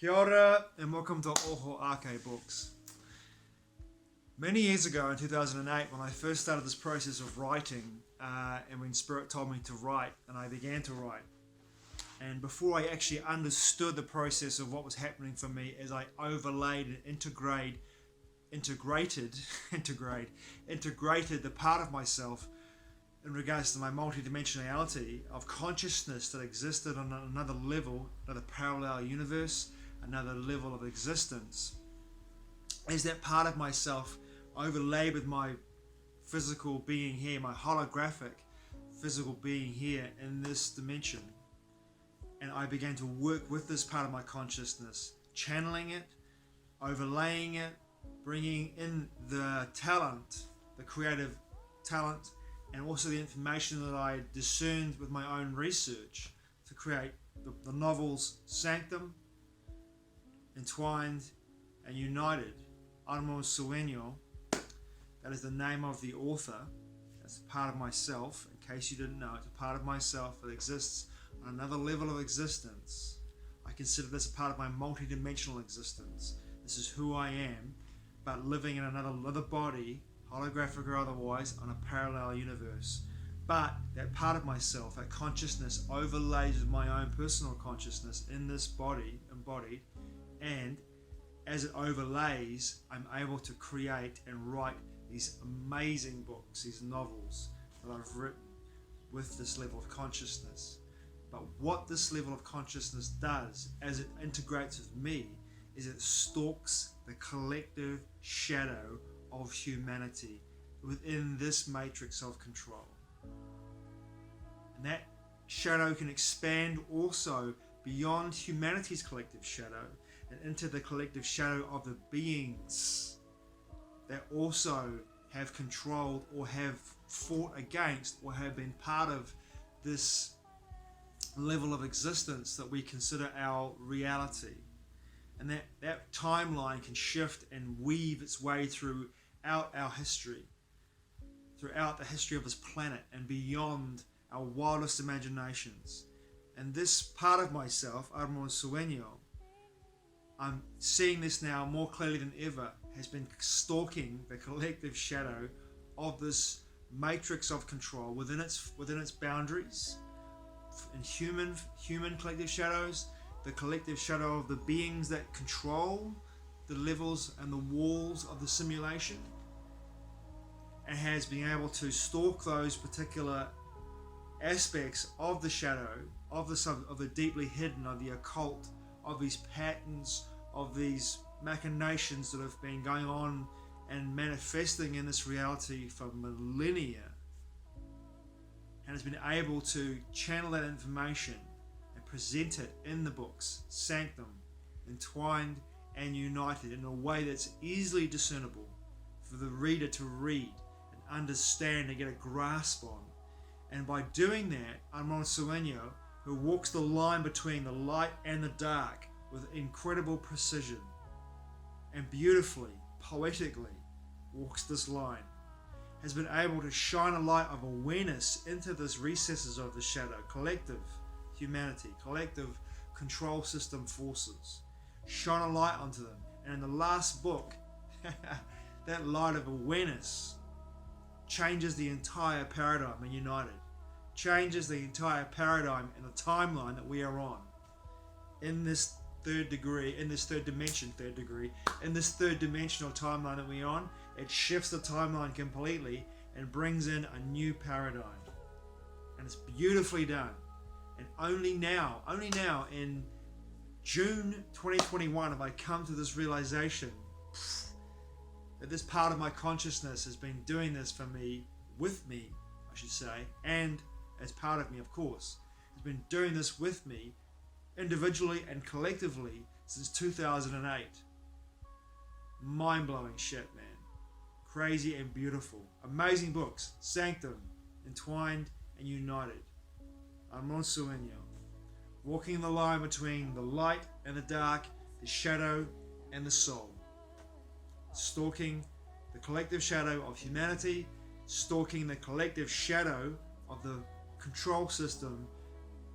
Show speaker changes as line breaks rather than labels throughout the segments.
Kia ora and welcome to Oho Ake Books. Many years ago in 2008 when I first started this process of writing and when Spirit told me to write and I began to write, and before I actually understood the process of what was happening for me as I overlaid and integrated the part of myself in regards to my multidimensionality of consciousness that existed on another level, another parallel universe, another level of existence, as that part of myself overlaid with my physical being here, my holographic physical being here in this dimension. And I began to work with this part of my consciousness, channeling it, overlaying it, bringing in the talent, the creative talent, and also the information that I discerned with my own research to create the novels Sanctum, Entwined and United. Harmon Sueno, that is the name of the author. That's a part of myself. In case you didn't know, it's a part of myself that exists on another level of existence. I consider this a part of my multidimensional existence. This is who I am, but living in another body, holographic or otherwise, on a parallel universe. But that part of myself, that consciousness, overlays with my own personal consciousness in this body, embodied, and as it overlays, I'm able to create and write these amazing books, these novels that I've written with this level of consciousness. But what this level of consciousness does as it integrates with me is it stalks the collective shadow of humanity within this matrix of control. And that shadow can expand also beyond humanity's collective shadow and into the collective shadow of the beings that also have controlled or have fought against or have been part of this level of existence that we consider our reality. And that timeline can shift and weave its way throughout our history, throughout the history of this planet and beyond our wildest imaginations. And this part of myself, Harmon Sueno, I'm seeing this now more clearly than ever, has been stalking the collective shadow of this matrix of control within its boundaries, in human collective shadows, the collective shadow of the beings that control the levels and the walls of the simulation, and has been able to stalk those particular aspects of the shadow, of the deeply hidden, of the occult, of these patterns, of these machinations that have been going on and manifesting in this reality for millennia, and has been able to channel that information and present it in the books Sanctum, Entwined and United in a way that's easily discernible for the reader to read and understand and get a grasp on. And by doing that, Harmon Sueno, who walks the line between the light and the dark with incredible precision and beautifully, poetically walks this line, has been able to shine a light of awareness into these recesses of the shadow, collective humanity, collective control system forces, shine a light onto them. And in the last book, that light of awareness changes the entire paradigm in United, changes the entire paradigm and the timeline that we are on in this third dimensional timeline that we're on. It shifts the timeline completely and brings in a new paradigm, and it's beautifully done. And only now in June 2021 have I come to this realization that this part of my consciousness has been doing this for me, with me I should say, and as part of me of course, has been doing this with me individually and collectively since 2008. Mind-blowing shit, man. Crazy and beautiful. Amazing books. Sanctum, Entwined and United. Harmon Sueno. Walking the line between the light and the dark, the shadow and the soul. Stalking the collective shadow of humanity, stalking the collective shadow of the control system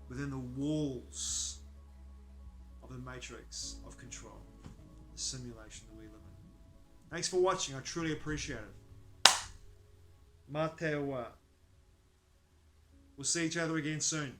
within the walls of the matrix of control, the simulation that we live in. Thanks for watching. I truly appreciate it. Mā te ua. We'll see each other again soon.